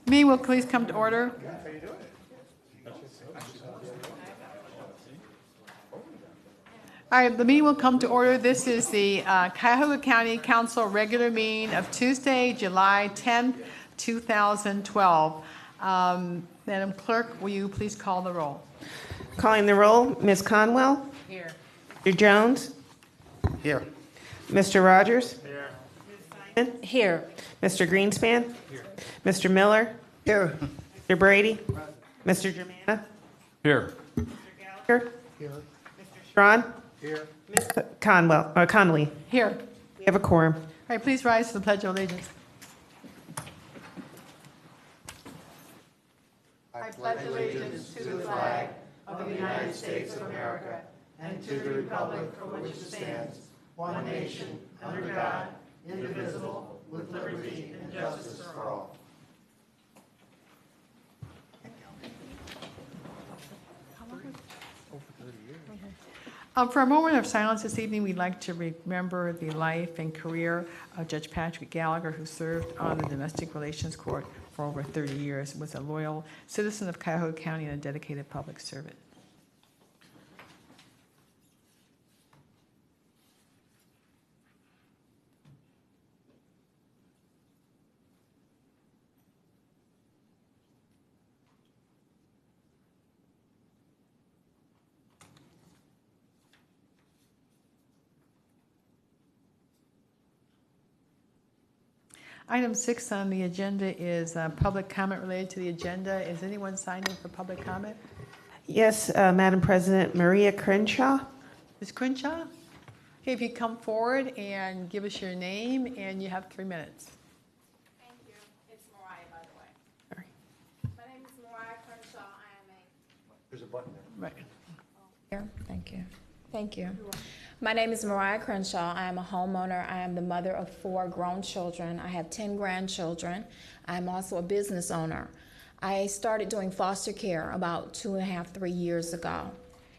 Meeting will please come to order. All right, the meeting will come to order. This is the Cuyahoga County Council regular meeting of Tuesday, July 10th, 2012. Madam Clerk, will you please call the roll? Calling the roll, Ms. Conwell. Here. Mr. Jones. Here. Mr. Rogers. Here. Ms. Simon. Here. Mr. Greenspan. Here. Mr. Miller. Here. Mr. Brady. Mr. Germana. Here. Mr. Gallagher. Here. Mr. Strawn. Here. Ms. Connolly. Here. We have a quorum. All right, please rise to the Pledge of Allegiance. I pledge allegiance to the flag of the United States of America and to the republic for which it stands, one nation, under God, indivisible, with liberty and justice for all. For a moment of silence this evening, we'd like to remember the life and career of Judge Patrick Gallagher, who served on the Domestic Relations Court for over 30 years, was a loyal citizen of Cuyahoga County and a dedicated public servant. Item 6 on the agenda is public comment related to the agenda. Is anyone signed in for public comment? Yes, Madam President, Maria Crenshaw. Ms. Crenshaw? Okay, if you come forward and give us your name, and you have 3 minutes. Thank you. It's Mariah, by the way. All right. My name is Mariah Crenshaw. I am There's a button there. Right. here. Thank you. Thank you. My name is Mariah Crenshaw. I am a homeowner. I am the mother of 4 grown children. I have 10 grandchildren. I'm also a business owner. I started doing foster care about 2.5, 3 years ago.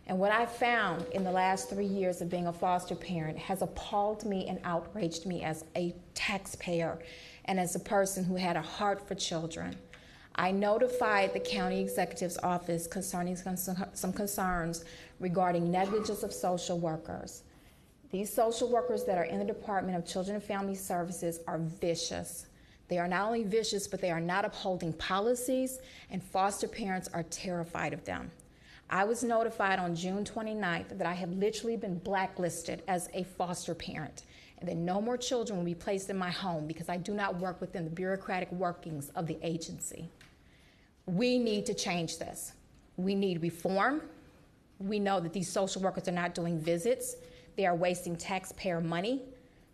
And what I found in the last 3 years of being a foster parent has appalled me and outraged me as a taxpayer and as a person who had a heart for children. I notified the county executive's office concerning some concerns regarding negligence of social workers. These social workers that are in the Department of Children and Family Services are vicious. They are not only vicious, but they are not upholding policies, and foster parents are terrified of them. I was notified on June 29th that I have literally been blacklisted as a foster parent, and that no more children will be placed in my home because I do not work within the bureaucratic workings of the agency. We need to change this. We need reform. We know that these social workers are not doing visits. They are wasting taxpayer money.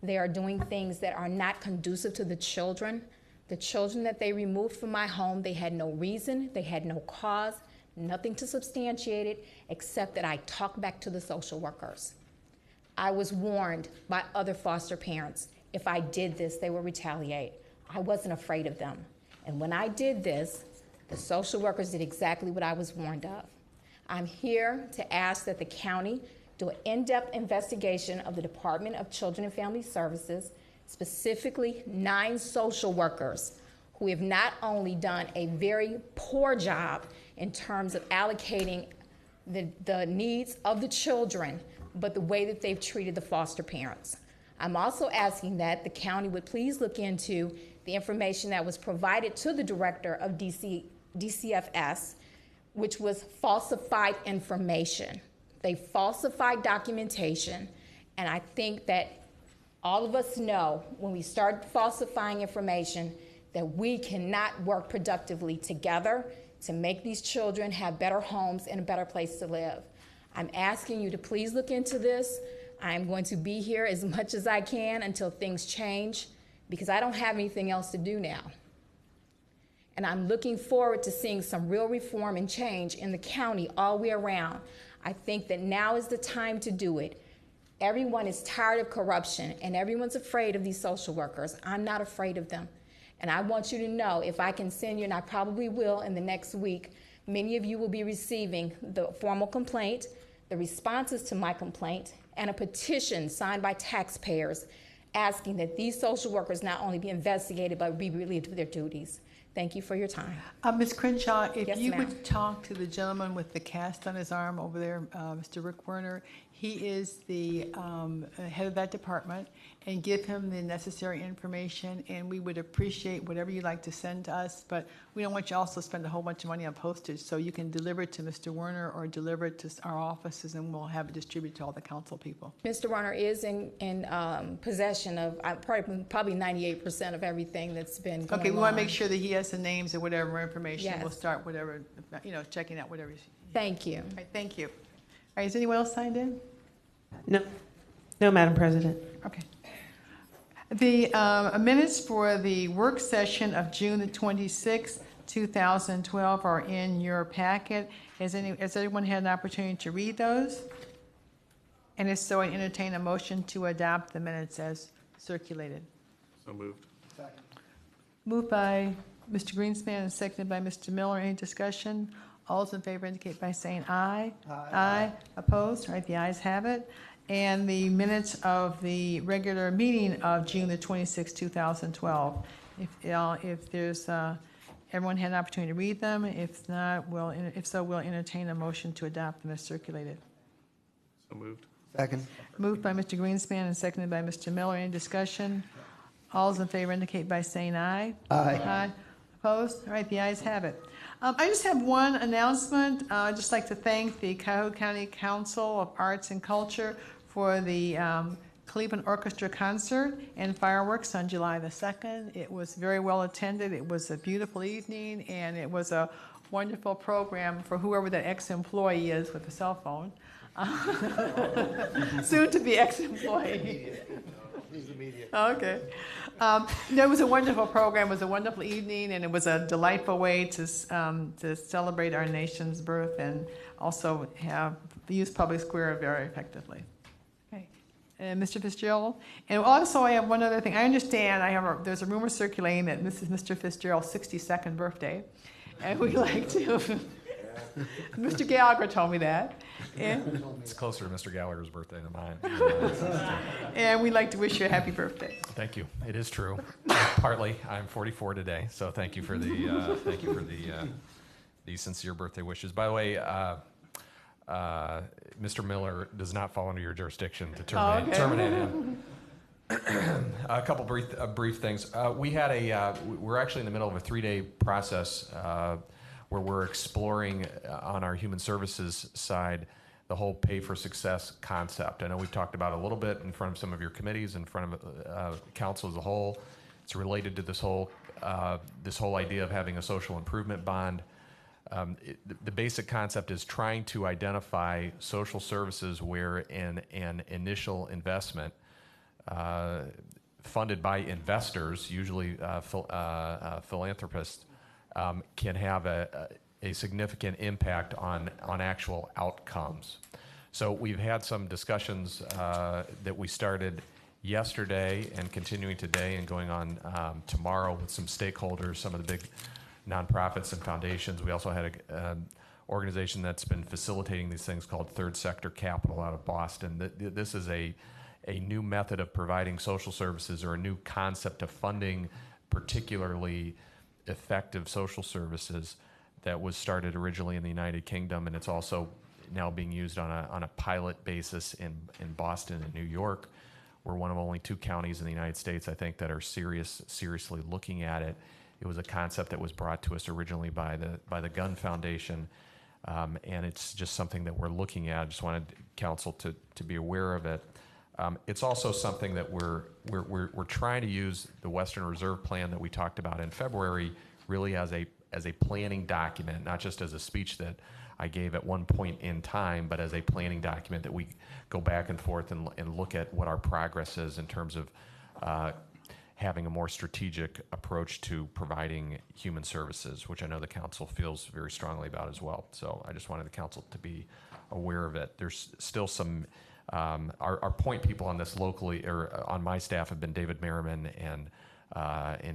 They are doing things that are not conducive to the children. The children that they removed from my home, they had no reason, they had no cause, nothing to substantiate it, except that I talked back to the social workers. I was warned by other foster parents, if I did this, they would retaliate. I wasn't afraid of them. And when I did this, the social workers did exactly what I was warned of. I'm here to ask that the county do an in-depth investigation of the Department of Children and Family Services, specifically 9 social workers who have not only done a very poor job in terms of allocating the needs of the children, but the way that they've treated the foster parents. I'm also asking that the county would please look into the information that was provided to the director of DCFS, which was falsified information. They falsified documentation, and I think that all of us know when we start falsifying information that we cannot work productively together to make these children have better homes and a better place to live. I'm asking you to please look into this. I'm going to be here as much as I can until things change, because I don't have anything else to do now. And I'm looking forward to seeing some real reform and change in the county all the way around. I think that now is the time to do it. Everyone is tired of corruption, and everyone's afraid of these social workers. I'm not afraid of them. And I want you to know, if I can send you, and I probably will in the next week, many of you will be receiving the formal complaint, the responses to my complaint, and a petition signed by taxpayers asking that these social workers not only be investigated, but be relieved of their duties. Thank you for your time. Ms. Crenshaw, if Yes, you ma'am. would talk to the gentleman with the cast on his arm over there, Mr. Rick Werner, he is the head of that department, and give him the necessary information, and we would appreciate whatever you'd like to send to us, but we don't want you also to spend a whole bunch of money on postage, so you can deliver it to Mr. Werner or deliver it to our offices, and we'll have it distributed to all the council people. Mr. Warner is in possession of probably 98% of everything that's been going on. Okay, we want to make sure that he has the names and whatever information. We'll Yes. start whatever, checking out whatever. Thank you. All right, thank you. All right, is anyone else signed in? No, no, Madam President. Okay. The minutes for the work session of June the 26th, 2012 are in your packet. Has everyone had an opportunity to read those? And if so, I entertain a motion to adopt the minutes as circulated. So moved. Moved by Mr. Greenspan and seconded by Mr. Miller. Any discussion? All those in favor indicate by saying aye. Aye. Opposed? All right, the ayes have it. And the minutes of the regular meeting of June the 26th, 2012. If there's, everyone had an opportunity to read them. If not, if so, we'll entertain a motion to adopt them as circulated. So moved. Second. Moved by Mr. Greenspan and seconded by Mr. Miller. Any discussion? All those in favor indicate by saying aye. Aye. Opposed? All right, the ayes have it. I just have one announcement. I'd just like to thank the Cuyahoga County Council of Arts and Culture for the Cleveland Orchestra concert and fireworks on July the 2nd. It was very well attended. It was a beautiful evening, and it was a wonderful program for whoever that ex-employee is with a cell phone. Soon to be ex-employee. Okay. No, it was a wonderful program. It was a wonderful evening, and it was a delightful way to celebrate our nation's birth and also use public square very effectively. Okay. Mr. Fitzgerald? And also, I have one other thing. I understand there's a rumor circulating that this is Mr. Fitzgerald's 62nd birthday, and we'd like to... Mr. Gallagher told me that. And, It's closer to Mr. Gallagher's birthday than mine. and we'd like to wish you a happy birthday. Thank you. It is true. Partly, I'm 44 today, so thank you for the sincere birthday wishes. By the way, Mr. Miller does not fall under your jurisdiction to terminate him. A couple brief things. We're actually in the middle of a 3-day process where we're exploring on our human services side the whole pay for success concept. I know we've talked about it a little bit in front of some of your committees, in front of council as a whole. It's related to this whole idea of having a social improvement bond. The basic concept is trying to identify social services where an initial investment funded by investors, usually philanthropists, can have a significant impact on actual outcomes. So we've had some discussions that we started yesterday and continuing today and going on tomorrow with some stakeholders, some of the big nonprofits and foundations. We also had an organization that's been facilitating these things called Third Sector Capital out of Boston. This is a new method of providing social services, or a new concept of funding particularly effective social services, that was started originally in the United Kingdom, and it's also now being used on a pilot basis in Boston and New York. We're one of only 2 counties in the United States, I think, that are seriously looking at it. It was a concept that was brought to us originally by the Gun Foundation, and it's just something that we're looking at. I just wanted council to be aware of it. It's also something that we're trying to use the Western Reserve Plan that we talked about in February really as a planning document, not just as a speech that I gave at one point in time, but as a planning document that we go back and forth and look at what our progress is in terms of having a more strategic approach to providing human services, which I know the council feels very strongly about as well. So I just wanted the council to be aware of it. There's still some our point people on this locally, or on my staff, have been David Merriman and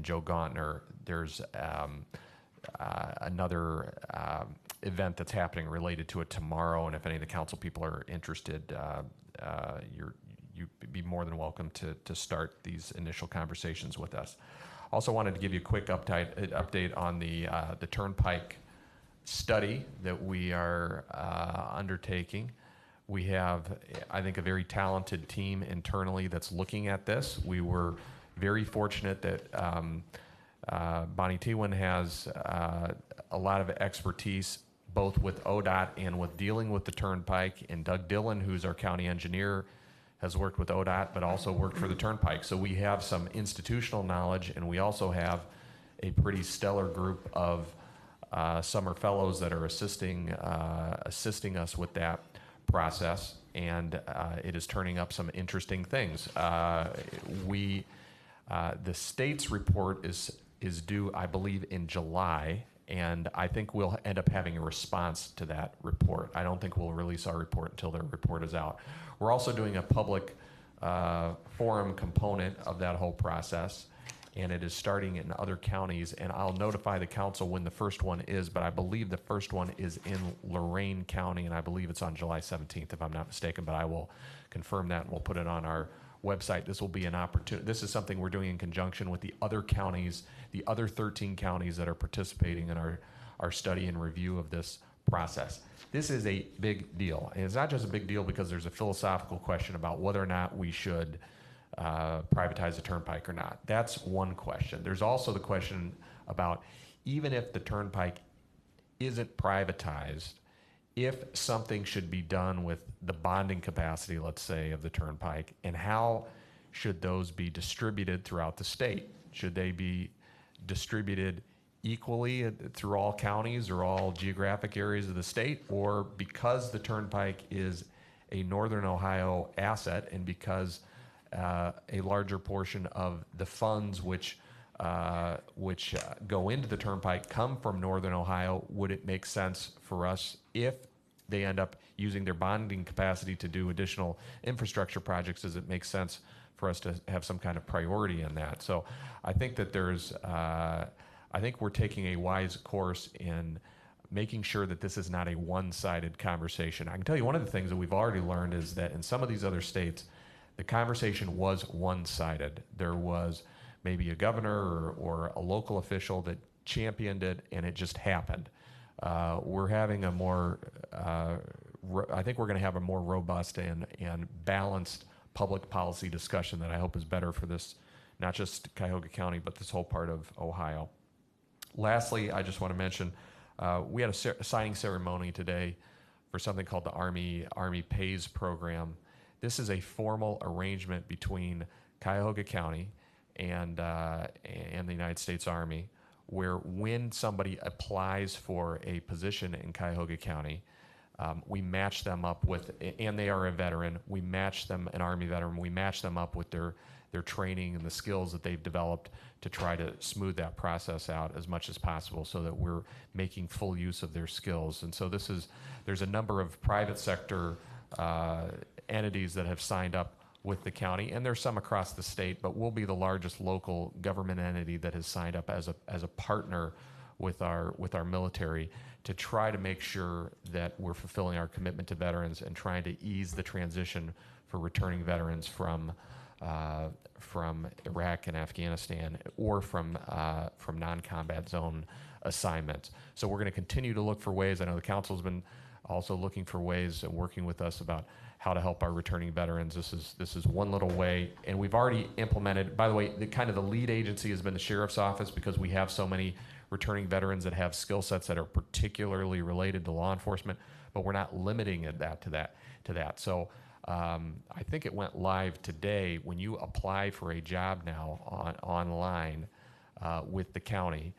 Joe Gauntner. There's another event that's happening related to it tomorrow, and if any of the council people are interested, you'd be more than welcome to start these initial conversations with us. Also wanted to give you a quick update on the Turnpike study that we are undertaking. We have, I think, a very talented team internally that's looking at this. We were very fortunate that Bonnie Tewin has a lot of expertise both with ODOT and with dealing with the Turnpike, and Doug Dillon, who's our county engineer, has worked with ODOT but also worked for the Turnpike. So we have some institutional knowledge, and we also have a pretty stellar group of summer fellows that are assisting us with that process, and it is turning up some interesting things. The state's report is due, I believe, in July, and I think we'll end up having a response to that report. I don't think we'll release our report until their report is out. We're also doing a public forum component of that whole process, and it is starting in other counties, and I'll notify the council when the first one is, but I believe the first one is in Lorain County, and I believe it's on July 17th, if I'm not mistaken, but I will confirm that, and we'll put it on our website. This will be an opportunity. This is something we're doing in conjunction with the other counties, the other 13 counties that are participating in our study and review of this process. This is a big deal, and it's not just a big deal because there's a philosophical question about whether or not we should privatize the Turnpike or not. That's one question. There's also the question about, even if the Turnpike isn't privatized, if something should be done with the bonding capacity, let's say, of the Turnpike, and how should those be distributed throughout the state? Should they be distributed equally through all counties or all geographic areas of the state? Or because the Turnpike is a Northern Ohio asset, and because a larger portion of the funds which go into the Turnpike come from Northern Ohio, would it make sense for us, if they end up using their bonding capacity to do additional infrastructure projects, does it make sense for us to have some kind of priority in that? So I think that I think we're taking a wise course in making sure that this is not a one-sided conversation. I can tell you one of the things that we've already learned is that in some of these other states, the conversation was one-sided. There was maybe a governor or a local official that championed it, and it just happened. We're having a more, I think we're going to have a more robust and balanced public policy discussion that I hope is better for this, not just Cuyahoga County, but this whole part of Ohio. Lastly, I just want to mention, we had a signing ceremony today for something called the Army Pays program. This is a formal arrangement between Cuyahoga County and the United States Army, where when somebody applies for a position in Cuyahoga County, we match them up with, and they are a veteran, we match them, an Army veteran, we match them up with their training and the skills that they've developed to try to smooth that process out as much as possible, so that we're making full use of their skills. And so there's a number of private sector entities that have signed up with the county, and there's some across the state, but we'll be the largest local government entity that has signed up as a partner with our military to try to make sure that we're fulfilling our commitment to veterans and trying to ease the transition for returning veterans from Iraq and Afghanistan, or from non-combat zone assignments. So we're going to continue to look for ways. I know the council's been also looking for ways and working with us about how to help our returning veterans. This is one little way, and we've already implemented. By the way, the lead agency has been the sheriff's office, because we have so many returning veterans that have skill sets that are particularly related to law enforcement, but we're not limiting that to that. So I think it went live today. When you apply for a job now online with the county,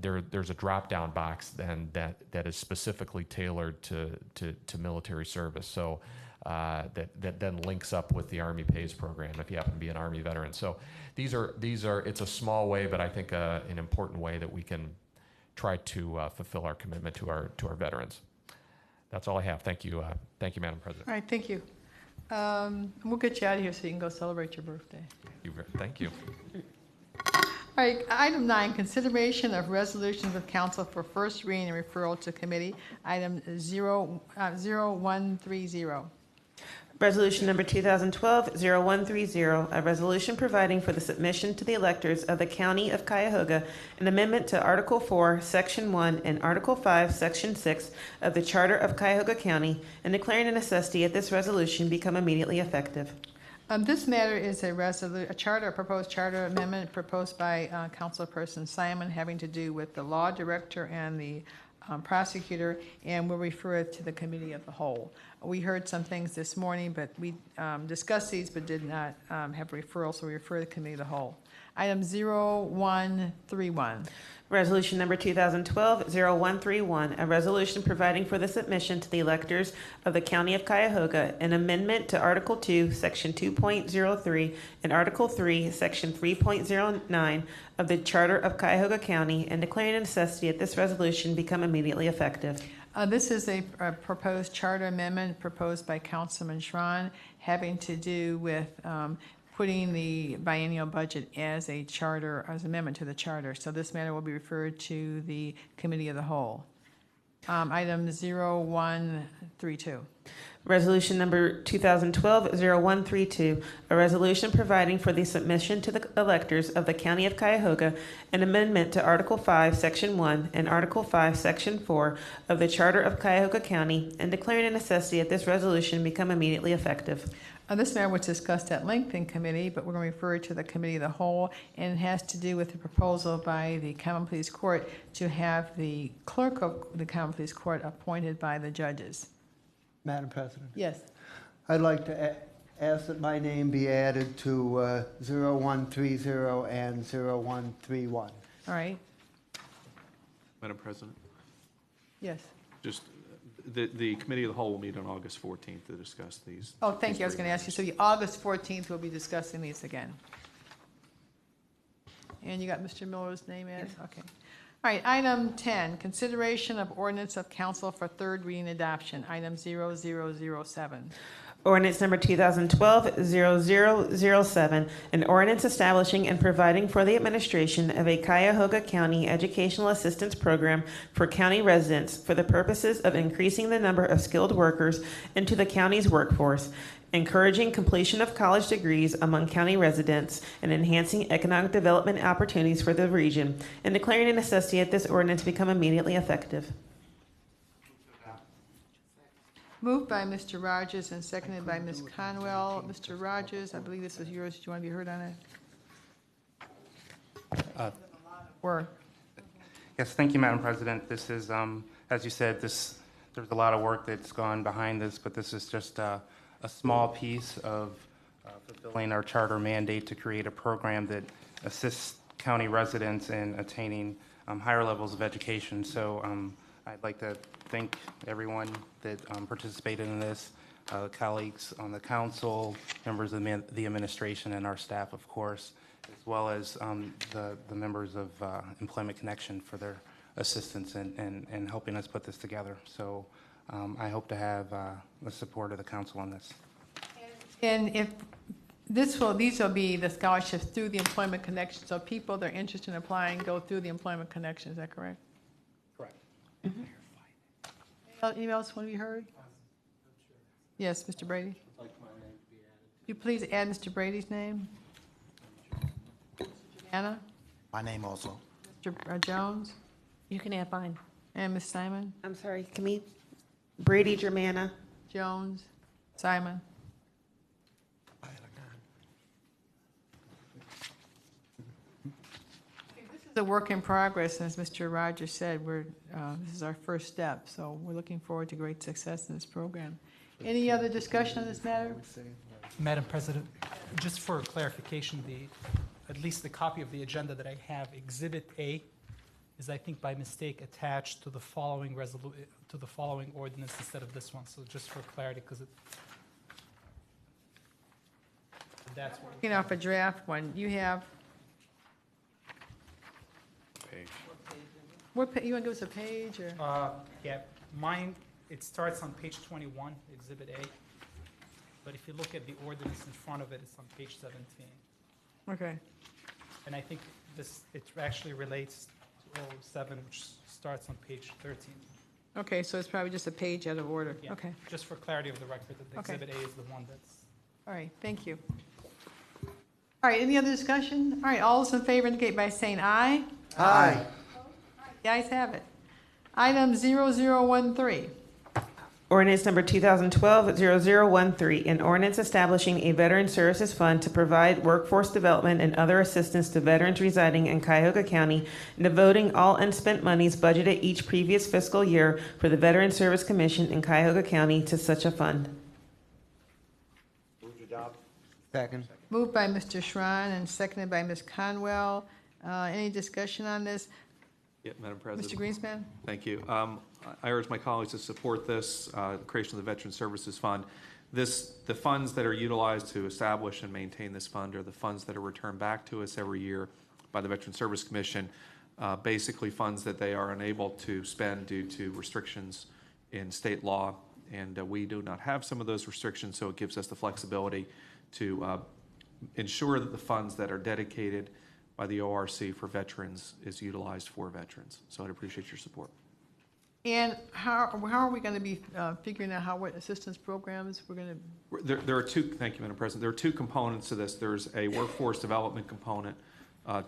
there's a drop-down box then that is specifically tailored to military service. So that then links up with the Army Pays program if you happen to be an Army veteran. So these are it's a small way, but I think an important way that we can try to fulfill our commitment to our veterans. That's all I have. Thank you, Madam President. All right, thank you. We'll get you out of here so you can go celebrate your birthday. Thank you. All right, item 9, consideration of resolutions of council for first reading and referral to committee. Item 0130. Resolution number 2012-0130, a resolution providing for the submission to the electors of the County of Cuyahoga an amendment to Article 4, Section 1, and Article 5, Section 6 of the Charter of Cuyahoga County, and declaring a necessity that this resolution become immediately effective. This matter is a proposed charter amendment proposed by Councilperson Simon, having to do with the law director and the prosecutor, and we'll refer it to the committee of the whole. We heard some things this morning, but we discussed these but did not have referral, so we refer to the committee of the whole. Item 0131. Resolution number 2012-0131, a resolution providing for the submission to the electors of the County of Cuyahoga an amendment to Article 2, Section 2.03, and Article 3, Section 3.09 of the Charter of Cuyahoga County, and declaring a necessity that this resolution become immediately effective. This is a proposed charter amendment proposed by Councilman Schron, having to do with putting the biennial budget as a charter, as amendment to the charter. So this matter will be referred to the committee of the whole. Item 0132. Resolution number 2012-0132, a resolution providing for the submission to the electors of the County of Cuyahoga an amendment to Article 5, Section 1, and Article 5, Section 4 of the Charter of Cuyahoga County, and declaring a necessity that this resolution become immediately effective. This matter was discussed at length in committee, but we're going to refer it to the committee of the whole, and it has to do with the proposal by the Common Pleas Court to have the clerk of the Common Pleas Court appointed by the judges. Madam President, Yes. I'd like to ask that my name be added to 0130 and 0131. All right. Madam President, Yes. just, the committee of the whole will meet on August 14th to discuss these. Oh, thank you. I was going to ask you. So the August 14th, we'll be discussing these again. And you got Mr. Miller's name in? Okay. All right, item 10, consideration of ordinance of council for third reading adoption, item 0007. Ordinance number 2012-0007, an ordinance establishing and providing for the administration of a Cuyahoga County Educational Assistance Program for county residents for the purposes of increasing the number of skilled workers into the county's workforce, encouraging completion of college degrees among county residents, and enhancing economic development opportunities for the region, and declaring a necessity that this ordinance become immediately effective. Moved by Mr. Rogers and seconded by Ms. Conwell. Mr. Rogers, I believe this was yours. Do you want to be heard on it? Work. Yes, thank you, Madam President. This is, as you said, there's a lot of work that's gone behind this, but this is just a small piece of fulfilling our charter mandate to create a program that assists county residents in attaining higher levels of education. So I'd like to thank everyone that participated in this, colleagues on the council, members of the administration, and our staff, of course, as well as the members of Employment Connection for their assistance in helping us put this together. So I hope to have the support of the council on this. And if these will be the scholarships through the Employment Connection, so people that are interested in applying go through the Employment Connection, is that correct? Correct. Anyone else want to be heard? Yes, Mr. Brady? I'd like my name to be added. You please add Mr. Brady's name? Anna? My name also. Mr. Jones? You can add mine. And Ms. Simon? I'm sorry, can we, Brady Germana? Jones? Simon? This is a work in progress, and as Mr. Rogers said, this is our first step, so we're looking forward to great success in this program. Any other discussion on this matter? Madam President, just for clarification, at least the copy of the agenda that I have, Exhibit A, is I think by mistake attached to the following ordinance instead of this one. So just for clarity, because that's what. Looking off a draft one, you have, Page. you want to give us a page, or? Yeah, mine, it starts on page 21, Exhibit A. But if you look at the ordinance in front of it, it's on page 17. Okay. And I think it actually relates to 07, which starts on page 13. Okay, so it's probably just a page out of order. Yeah. Okay, Just for clarity of the record, that the Okay. Exhibit A is the one that's. all right, thank you. All right, any other discussion? All right, all those in favor indicate by saying aye. Aye. The ayes have it. Item 0013. Ordinance number 2012-0013, an ordinance establishing a Veteran Services Fund to provide workforce development and other assistance to veterans residing in Cuyahoga County, and devoting all unspent monies budgeted each previous fiscal year for the Veteran Service Commission in Cuyahoga County to such a fund. Second. Moved by Mr. Schrein and seconded by Ms. Conwell. Any discussion on this? Yeah, Madam President. Mr. Greenspan? Thank you. I urge my colleagues to support this, the creation of the Veteran Services Fund. The funds that are utilized to establish and maintain this fund are the funds that are returned back to us every year by the Veteran Service Commission, basically funds that they are unable to spend due to restrictions in state law. And we do not have some of those restrictions, so it gives us the flexibility to ensure that the funds that are dedicated by the ORC for veterans is utilized for veterans. So I'd appreciate your support. And how are we going to be figuring out what assistance programs we're going to? There are two, thank you, Madam President. There are two components to this. There's a workforce development component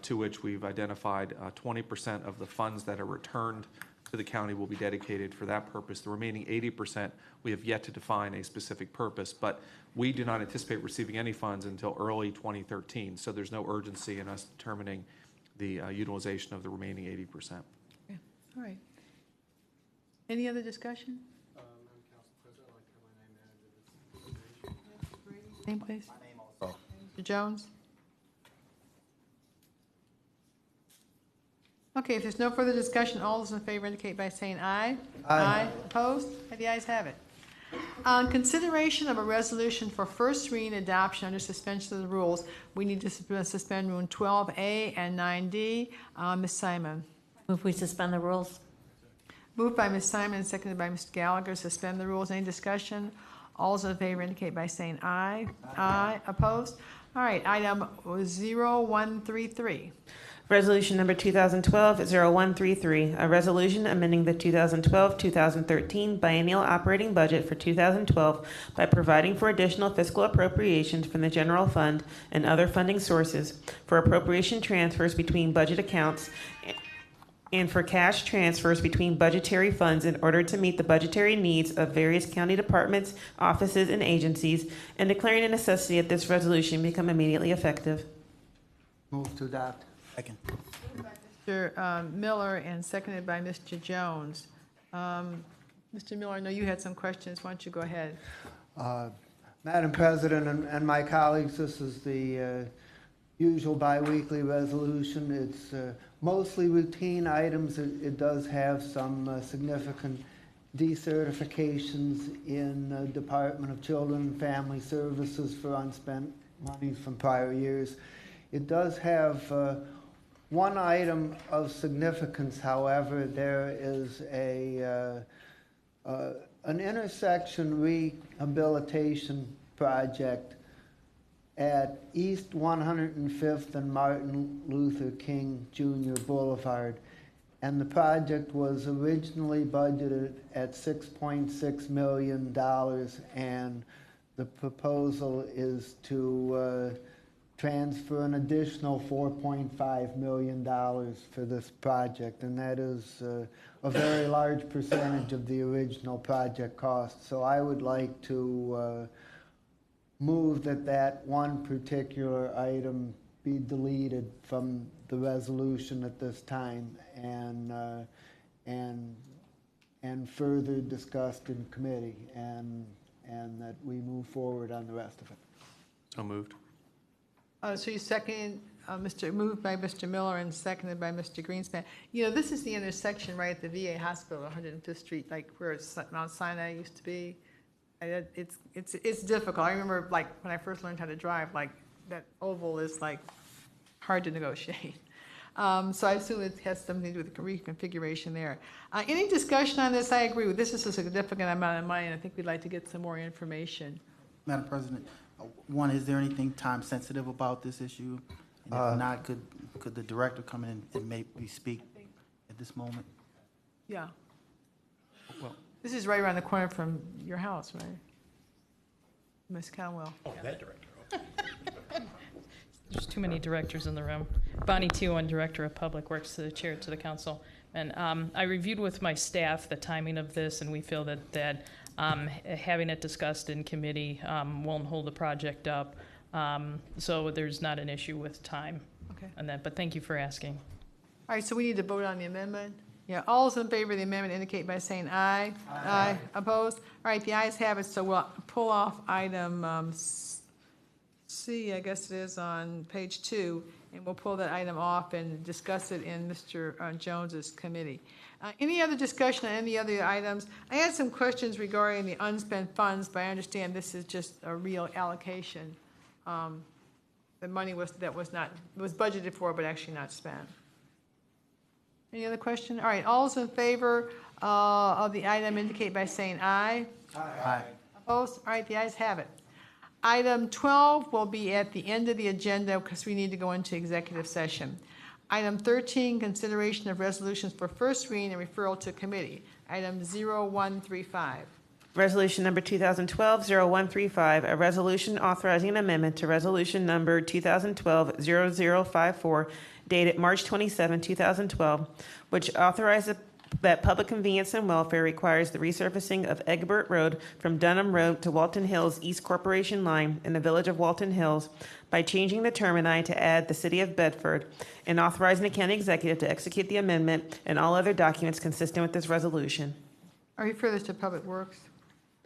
to which we've identified 20% of the funds that are returned to the county will be dedicated for that purpose. The remaining 80%, we have yet to define a specific purpose, but we do not anticipate receiving any funds until early 2013. So there's no urgency in us determining the utilization of the remaining 80%. Okay. All right. Any other discussion? Name, please. Mr. Jones? Okay, if there's no further discussion, all those in favor indicate by saying aye. Aye. Opposed? The ayes have it. On consideration of a resolution for first reading adoption under suspension of the rules, we need to suspend Rule 12A and 9D. Ms. Simon. Move we suspend the rules. Moved by Ms. Simon, seconded by Mr. Gallagher, suspend the rules. Any discussion? All those in favor indicate by saying aye. Aye. Opposed? All right, item 0133. Resolution number 2012-0133, a resolution amending the 2012-2013 biennial operating budget for 2012 by providing for additional fiscal appropriations from the general fund and other funding sources, for appropriation transfers between budget accounts, and for cash transfers between budgetary funds in order to meet the budgetary needs of various county departments, offices, and agencies, and declaring a necessity that this resolution become immediately effective. Move to adopt. Second. Mr. Miller and seconded by Mr. Jones. Mr. Miller, I know you had some questions. Why don't you go ahead? Madam President and my colleagues, this is the usual biweekly resolution. It's mostly routine items. It does have some significant decertifications in Department of Children and Family Services for unspent monies from prior years. It does have one item of significance, however. There is an intersection rehabilitation project at East 105th and Martin Luther King Jr. Boulevard. And the project was originally budgeted at $6.6 million, and the proposal is to transfer an additional $4.5 million for this project, and that is a very large percentage of the original project cost. So I would like to move that one particular item be deleted from the resolution at this time and further discussed in committee, and that we move forward on the rest of it. So moved. So you second, moved by Mr. Miller and seconded by Mr. Greenspan. You know, this is the intersection right at the VA hospital, 105th Street, like where Mount Sinai used to be. It's difficult. I remember, like, when I first learned how to drive, like, that oval is, like, hard to negotiate. So I assume it has something to do with the reconfiguration there. Any discussion on this? I agree with this. Is a significant amount of money, and I think we'd like to get some more information. Madam President, one, is there anything time sensitive about this issue? And if not, could the director come in and maybe speak at this moment? Yeah. This is right around the corner from your house, right? Ms. Conwell. There's too many directors in the room. Bonnie Tewan, Director of Public Works, to the Chair, to the Council. And I reviewed with my staff the timing of this, and we feel that having it discussed in committee won't hold the project up. So there's not an issue with time Okay. on that, but thank you for asking. All right, so we need to vote on the amendment. Yeah, all those in favor of the amendment indicate by saying aye. Aye. Opposed? All right, the ayes have it, so we'll pull off item C, I guess it is on page 2, and we'll pull that item off and discuss it in Mr. Jones's committee. Any other discussion on any other items? I had some questions regarding the unspent funds, but I understand this is just a real allocation. The money was budgeted for, but actually not spent. Any other question? All right, all those in favor of the item indicate by saying aye. Aye. Opposed? All right, the ayes have it. Item 12 will be at the end of the agenda because we need to go into executive session. Item 13, consideration of resolutions for first reading and referral to committee. Item 0135. Resolution number 2012-0135, a resolution authorizing an amendment to resolution number 2012-0054, dated March 27, 2012, which authorizes that public convenience and welfare requires the resurfacing of Egbert Road from Dunham Road to Walton Hills East Corporation Line in the village of Walton Hills by changing the termini to add the city of Bedford, and authorizing the county executive to execute the amendment and all other documents consistent with this resolution. I refer this to Public Works.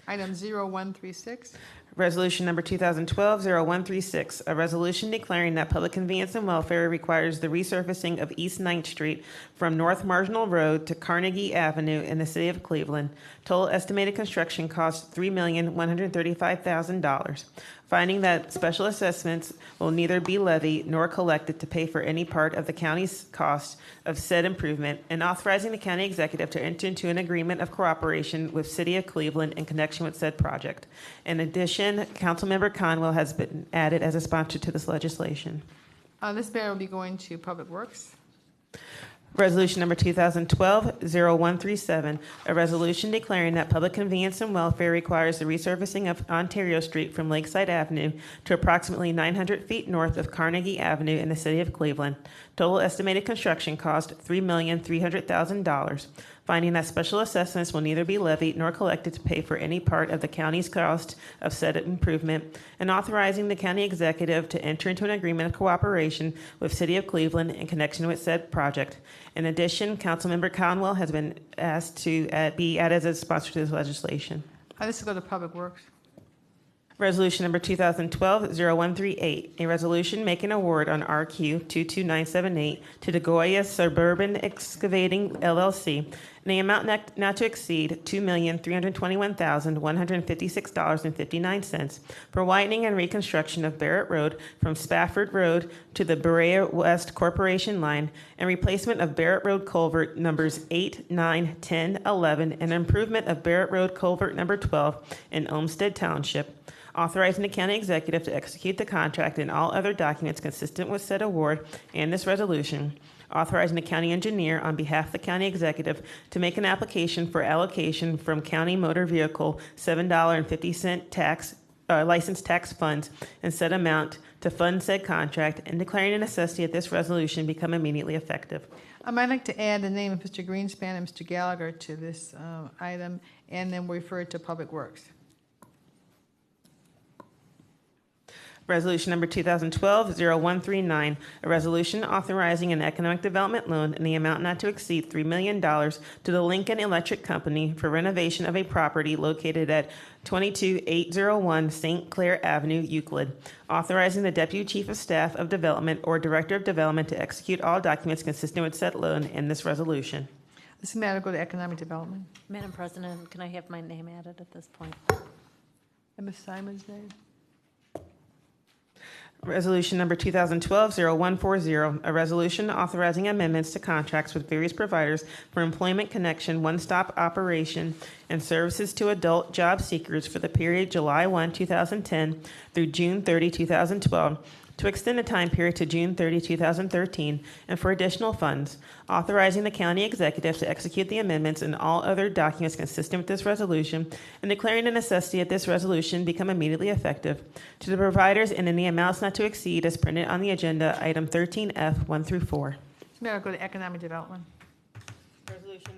Item 0136. Resolution number 2012-0136, a resolution declaring that public convenience and welfare requires the resurfacing of East 9th Street from North Marginal Road to Carnegie Avenue in the city of Cleveland. Total estimated construction cost $3,135,000. Finding that special assessments will neither be levied nor collected to pay for any part of the county's cost of said improvement, and authorizing the county executive to enter into an agreement of cooperation with City of Cleveland in connection with said project. In addition, Councilmember Conwell has been added as a sponsor to this legislation. This matter will be going to Public Works. Resolution number 2012-0137, a resolution declaring that public convenience and welfare requires the resurfacing of Ontario Street from Lakeside Avenue to approximately 900 feet north of Carnegie Avenue in the city of Cleveland. Total estimated construction cost $3,300,000. Finding that special assessments will neither be levied nor collected to pay for any part of the county's cost of said improvement, and authorizing the county executive to enter into an agreement of cooperation with City of Cleveland in connection with said project. In addition, Councilmember Conwell has been asked to be added as a sponsor to this legislation. This will go to Public Works. Resolution number 2012-0138, a resolution making award on RQ 22978 to DeGoya Suburban Excavating LLC in the amount not to exceed $2,321,156.59 for widening and reconstruction of Barrett Road from Spafford Road to the Berea West Corporation Line, and replacement of Barrett Road culvert numbers 8, 9, 10, 11, and improvement of Barrett Road culvert number 12 in Olmsted Township. Authorizing the county executive to execute the contract and all other documents consistent with said award and this resolution. Authorizing the county engineer on behalf of the county executive to make an application for allocation from county motor vehicle $7.50 license tax funds and said amount to fund said contract, and declaring a necessity that this resolution become immediately effective. I'd like to add the name of Mr. Greenspan and Mr. Gallagher to this item, and then we'll refer it to Public Works. Resolution number 2012-0139, a resolution authorizing an economic development loan in the amount not to exceed $3 million to the Lincoln Electric Company for renovation of a property located at 22801 St. Clair Avenue, Euclid. Authorizing the Deputy Chief of Staff of Development or Director of Development to execute all documents consistent with said loan in this resolution. This matter will go to Economic Development. Madam President, can I have my name added at this point? And Ms. Simon's name? Resolution number 2012-0140, a resolution authorizing amendments to contracts with various providers for employment connection one-stop operation and services to adult job seekers for the period July 1, 2010 through June 30, 2012, to extend the time period to June 30, 2013, and for additional funds, authorizing the county executive to execute the amendments and all other documents consistent with this resolution, and declaring the necessity that this resolution become immediately effective to the providers and in the amounts not to exceed as printed on the agenda, item 13F, 1 through 4. This matter will go to economic development.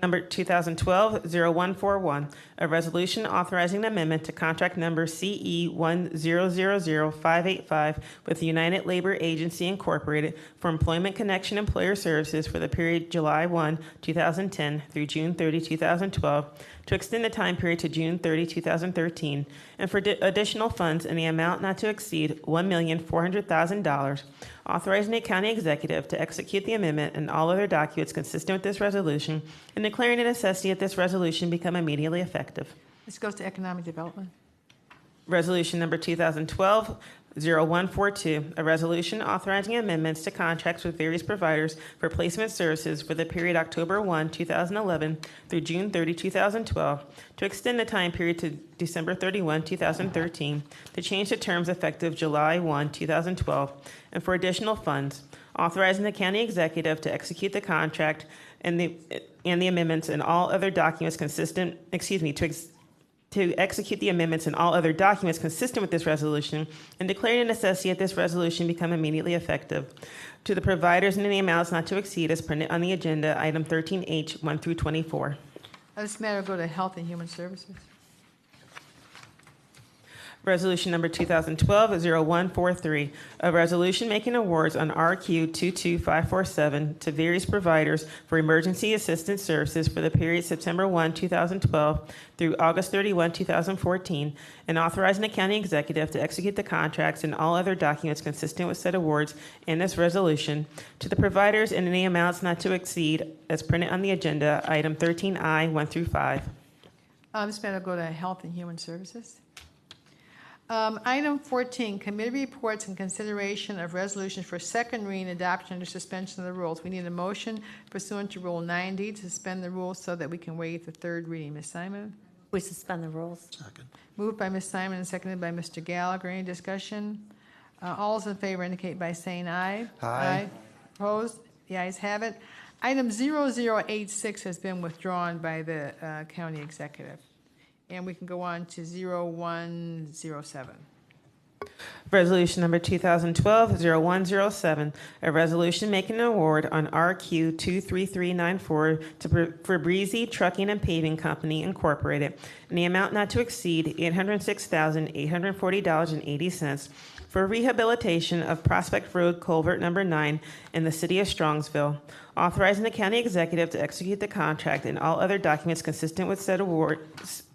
Number 2012-0141, a resolution authorizing an amendment to contract number CE 1000585 with the United Labor Agency Incorporated for Employment Connection Employer Services for the period July 1, 2010 through June 30, 2012, to extend the time period to June 30, 2013, and for additional funds in the amount not to exceed $1,400,000, authorizing the county executive to execute the amendment and all other documents consistent with this resolution, and declaring the necessity that this resolution become immediately effective. This goes to economic development. Resolution number 2012-0142, a resolution authorizing amendments to contracts with various providers for placement services for the period October 1, 2011 through June 30, 2012, to extend the time period to December 31, 2013, to change the terms effective July 1, 2012, and for additional funds, authorizing the county executive to execute the contract and the amendments and all other documents consistent, to execute the amendments and all other documents consistent with this resolution, and declaring the necessity that this resolution become immediately effective to the providers in the amounts not to exceed as printed on the agenda, item 13H, 1 through 24. This matter will go to health and human services. Resolution number 2012-0143, a resolution making awards on RQ 22547 to various providers for emergency assistance services for the period September 1, 2012 through August 31, 2014, and authorizing the county executive to execute the contracts and all other documents consistent with said awards in this resolution to the providers in any amounts not to exceed as printed on the agenda, item 13I, 1 through 5. This matter will go to health and human services. Item 14, committee reports and consideration of resolutions for second reading adoption under suspension of the rules. We need a motion pursuant to Rule 90 to suspend the rules so that we can waive the third reading. Ms. Simon? We suspend the rules. Moved by Ms. Simon and seconded by Mr. Gallagher. Any discussion? All those in favor indicate by saying aye. Aye. Opposed? The ayes have it. Item 0086 has been withdrawn by the county executive. And we can go on to 0107. Resolution number 2012-0107, a resolution making an award on RQ 23394 for Breezy Trucking and Paving Company Incorporated in the amount not to exceed $806,840.80 for rehabilitation of Prospect Road Culvert Number 9 in the city of Strongsville, authorizing the county executive to execute the contract and all other documents consistent with said award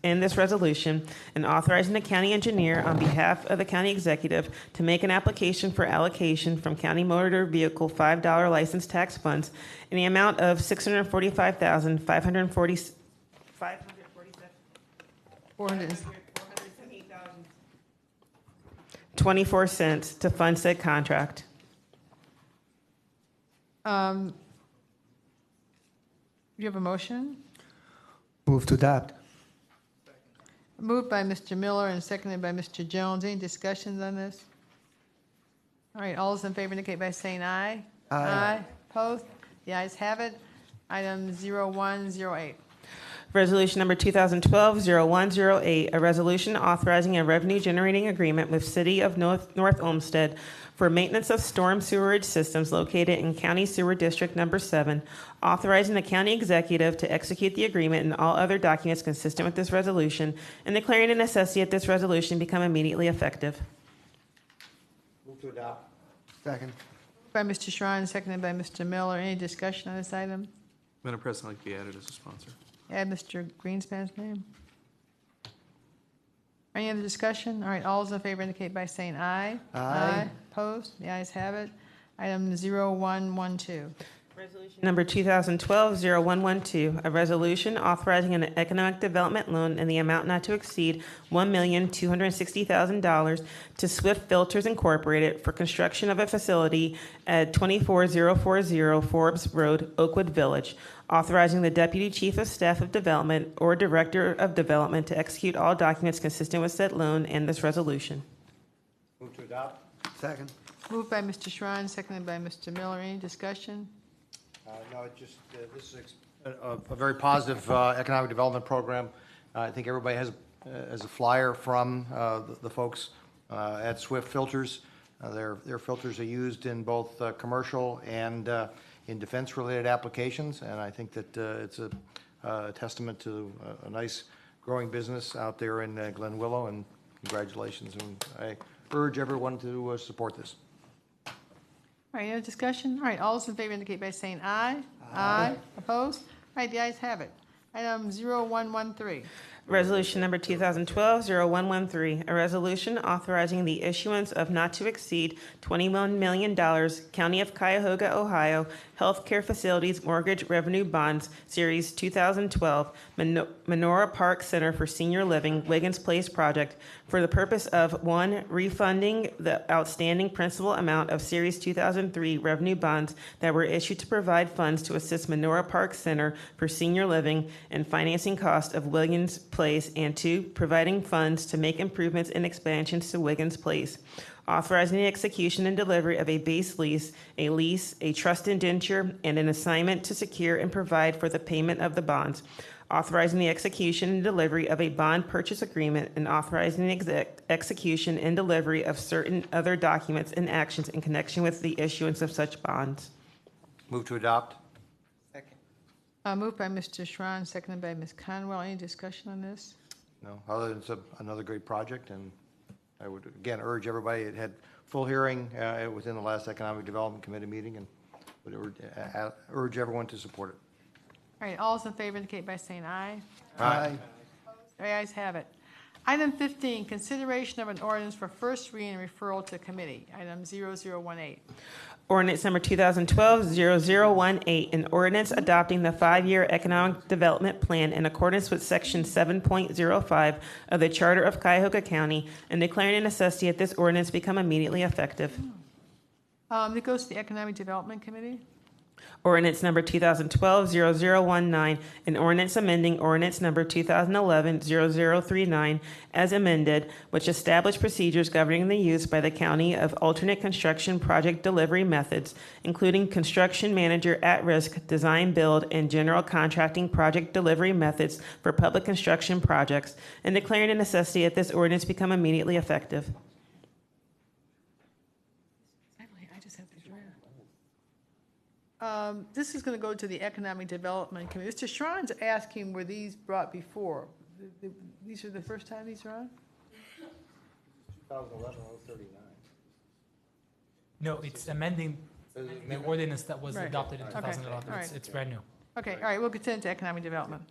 in this resolution, and authorizing the county engineer on behalf of the county executive to make an application for allocation from county motor vehicle $5 license tax funds in the amount of $645,547. 24 cents to fund said contract. You have a motion? Move to adopt. Moved by Mr. Miller and seconded by Mr. Jones. Any discussions on this? All right, all those in favor indicate by saying aye. Aye. Opposed? The ayes have it. Item 0108. Resolution number 2012-0108, a resolution authorizing a revenue-generating agreement with City of North Olmsted for maintenance of storm sewerage systems located in County Sewer District Number 7, authorizing the county executive to execute the agreement and all other documents consistent with this resolution, and declaring the necessity that this resolution become immediately effective. Move to adopt. Second. By Mr. Shrine, seconded by Mr. Miller. Any discussion on this item? Madam President, I'd like to be added as a sponsor. Add Mr. Greenspan's name. Any other discussion? All right, all those in favor indicate by saying aye. Aye. Opposed? The ayes have it. Item 0112. Resolution number 2012-0112, a resolution authorizing an economic development loan in the amount not to exceed $1,260,000 to Swift Filters Incorporated for construction of a facility at 24040 Forbes Road, Oakwood Village, authorizing the Deputy Chief of Staff of Development or Director of Development to execute all documents consistent with said loan and this resolution. Move to adopt. Second. Moved by Mr. Schrein, seconded by Mr. Miller. Any discussion? No, it just, this is a very positive economic development program. I think everybody has a flyer from the folks at Swift Filters. Their filters are used in both commercial and in defense-related applications, and I think that it's a testament to a nice growing business out there in Glen Willow, and congratulations. And I urge everyone to support this. All right, any other discussion? All right, all those in favor indicate by saying aye. Aye. Opposed? All right, the ayes have it. Item 0113. Resolution number 2012-0113, a resolution authorizing the issuance of not to exceed $21 million County of Cuyahoga, Ohio, Healthcare Facilities Mortgage Revenue Bonds, Series 2012, Menorah Park Center for Senior Living, Wiggins Place Project, for the purpose of, 1, refunding the outstanding principal amount of Series 2003 revenue bonds that were issued to provide funds to assist Menorah Park Center for Senior Living and financing cost of Wiggins Place, and 2, providing funds to make improvements and expansions to Wiggins Place, authorizing the execution and delivery of a base lease, a trust indenture, and an assignment to secure and provide for the payment of the bonds, authorizing the execution and delivery of a bond purchase agreement, and authorizing the execution and delivery of certain other documents and actions in connection with the issuance of such bonds. Move to adopt. Moved by Mr. Schrein, seconded by Ms. Conwell. Any discussion on this? No, other than it's another great project, and I would again urge everybody. It had full hearing within the last Economic Development Committee meeting, and would urge everyone to support it. All right, all those in favor indicate by saying aye. Aye. The ayes have it. Item 15, consideration of an ordinance for first reading and referral to committee. Item 0018. Ordinance number 2012-0018, an ordinance adopting the 5-year economic development plan in accordance with section 7.05 of the Charter of Cuyahoga County and declaring a necessity that this ordinance become immediately effective. It goes to the Economic Development Committee. Ordinance number 2012-0019, an ordinance amending ordinance number 2011-0039 as amended, which established procedures governing the use by the county of alternate construction project delivery methods, including construction manager at-risk, design build, and general contracting project delivery methods for public construction projects, and declaring a necessity that this ordinance become immediately effective. I just have the draft. This is going to go to the Economic Development Committee. Mr. Schron's asking, were these brought before? These are the first time these are on? 2011-039. No, it's amending the ordinance that was Right. adopted in Okay. 2011. All right. It's brand new. Okay, all right, we'll continue to Economic Development.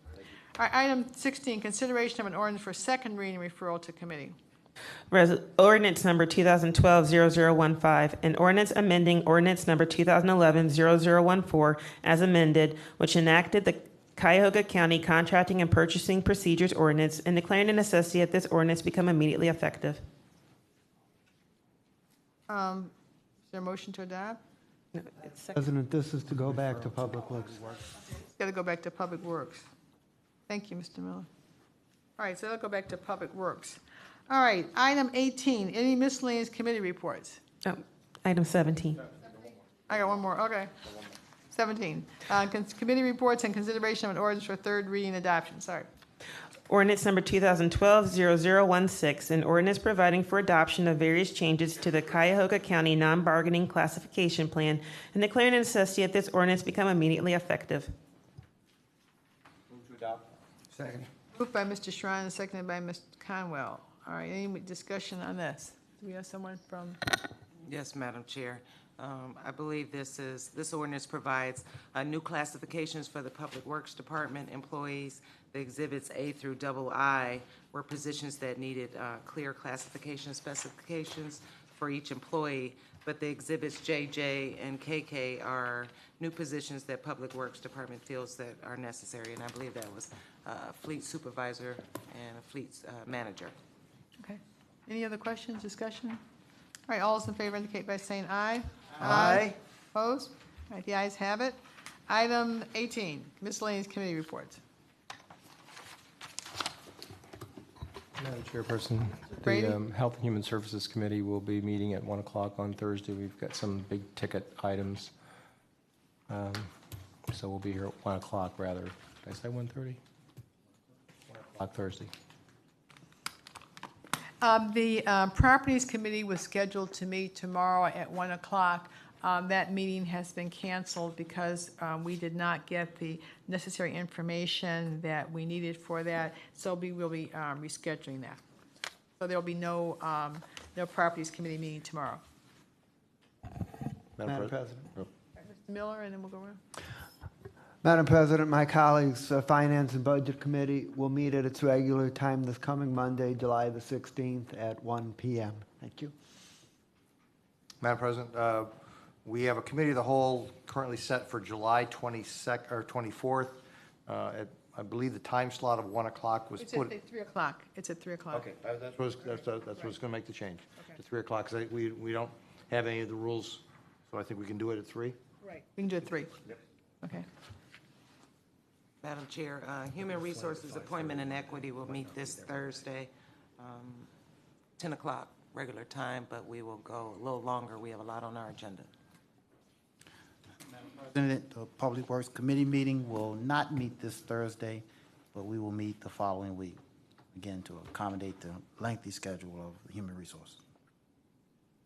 All right, item 16, consideration of an ordinance for second reading and referral to committee. Ordinance number 2012-0015, an ordinance amending ordinance number 2011-0014 as amended, which enacted the Cuyahoga County Contracting and Purchasing Procedures Ordinance and declaring a necessity that this ordinance become immediately effective. Is there a motion to adopt? No, it's second. President, this is to go back to Public Works. It's got to go back to Public Works. Thank you, Mr. Miller. All right, so that'll go back to Public Works. All right, item 18, any miscellaneous committee reports? Oh, item 17. I got one more, okay. 17, committee reports and consideration of an ordinance for third reading and adoption, sorry. Ordinance number 2012-0016, an ordinance providing for adoption of various changes to the Cuyahoga County non-bargaining classification plan and declaring a necessity that this ordinance become immediately effective. Move to adopt. Second. Moved by Mr. Schrein and seconded by Ms. Conwell. All right, any discussion on this? Do we have someone from? Yes, Madam Chair. I believe this ordinance provides new classifications for the Public Works Department employees. The exhibits A through II were positions that needed clear classification specifications for each employee, but the exhibits JJ and KK are new positions that Public Works Department feels that are necessary, and I believe that was fleet supervisor and a fleet manager. Okay. Any other questions, discussion? All right, all those in favor indicate by saying aye. Aye. Opposed? All right, the ayes have it. Item 18, miscellaneous committee reports. Madam Chairperson, Brady? the Health and Human Services Committee will be meeting at 1 o'clock on Thursday. We've got some big ticket items. So we'll be here at 1 o'clock rather. Did I say 1:30? 1 o'clock Thursday. The Properties Committee was scheduled to meet tomorrow at 1 o'clock. That meeting has been canceled because we did not get the necessary information that we needed for that, so we will be rescheduling that. So there'll be no Properties Committee meeting tomorrow. Madam President. Mr. Miller, and then we'll go around. Madam President, my colleagues, Finance and Budget Committee will meet at its regular time this coming Monday, July the 16th at 1 p.m. Thank you. Madam President, we have a committee of the whole currently set for July 22nd or 24th. I believe the time slot of 1 o'clock was It's put. at 3 o'clock. It's at 3 o'clock. Okay, that's what's going to make the change to 3 o'clock, because we don't have any of the rules, so I think we can do it at 3. Right. We can do it at 3. Yep. Okay. Madam Chair, Human Resources Appointment and Equity will meet this Thursday, 10 o'clock regular time, but we will go a little longer. We have a lot on our agenda. President, the Public Works Committee meeting will not meet this Thursday, but we will meet the following week, again, to accommodate the lengthy schedule of Human Resources.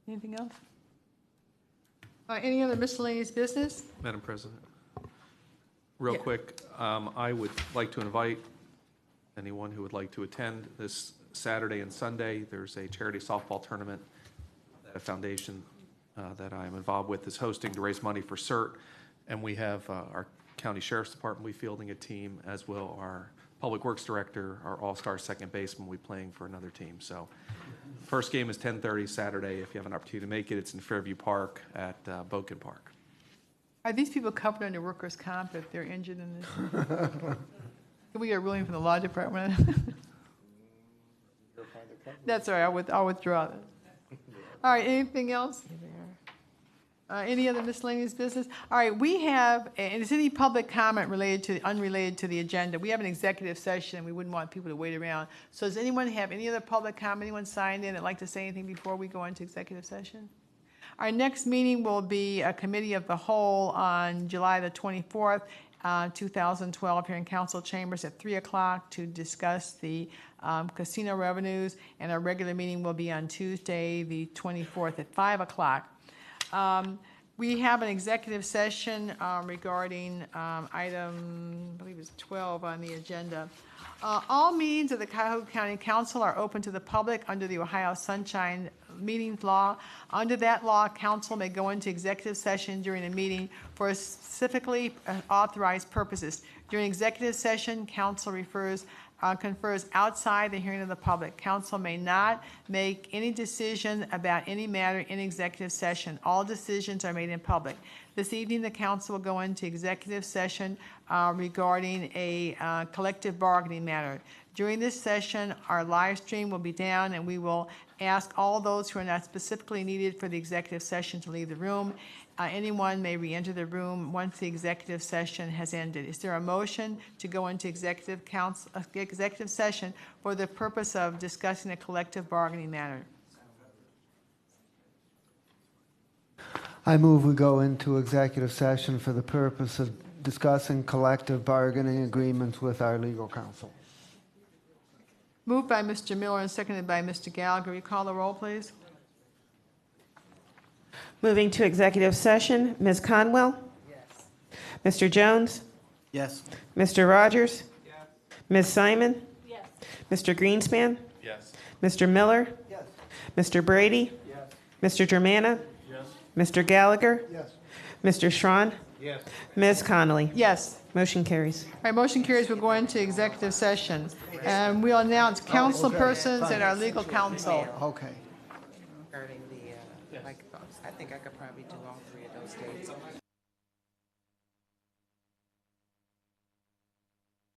Anything else? Any other miscellaneous business? Madam President, real Yeah. quick, I would like to invite anyone who would like to attend this Saturday and Sunday. There's a charity softball tournament that a foundation that I am involved with is hosting to raise money for CERT. And we have our county sheriff's department will be fielding a team, as will our public works director, our all-star second baseman will be playing for another team. So first game is 10:30 Saturday. If you have an opportunity to make it, it's in Fairview Park at Boken Park. Are these people covered under workers' comp if they're injured in this? Can we get a ruling from the law department? That's all right, I'll withdraw that. All right, anything else? Any other miscellaneous business? All right, we have, and is any public comment unrelated to the agenda? We have an executive session, we wouldn't want people to wait around. So does anyone have any other public comment? Anyone signed in that'd like to say anything before we go into executive session? Our next meeting will be a committee of the whole on July the 24th, 2012, here in council chambers at 3 o'clock to discuss the casino revenues, and our regular meeting will be on Tuesday, the 24th at 5 o'clock. We have an executive session regarding item, I believe it's 12 on the agenda. All meetings of the Cuyahoga County Council are open to the public under the Ohio Sunshine Meetings Law. Under that law, council may go into executive session during a meeting for specifically authorized purposes. During executive session, council confers outside the hearing of the public. Council may not make any decision about any matter in executive session. All decisions are made in public. This evening, the council will go into executive session regarding a collective bargaining matter. During this session, our live stream will be down, and we will ask all those who are not specifically needed for the executive session to leave the room. Anyone may re-enter the room once the executive session has ended. Is there a motion to go into executive session for the purpose of discussing a collective bargaining matter? I move we go into executive session for the purpose of discussing collective bargaining agreements with our legal counsel. Moved by Mr. Miller and seconded by Mr. Gallagher. Will you call the roll, please? Moving to executive session, Ms. Conwell? Yes. Mr. Jones? Yes. Mr. Rogers? Yes. Ms. Simon? Yes. Mr. Greenspan? Yes. Mr. Miller? Yes. Mr. Brady? Yes. Mr. Germana? Yes. Mr. Gallagher? Yes. Mr. Schron? Yes. Ms. Connolly? Yes. Motion carries. All right, motion carries. We'll go into executive session. And we'll announce council persons and our legal counsel. Okay. Regarding the, I think I could probably do all three of those dates.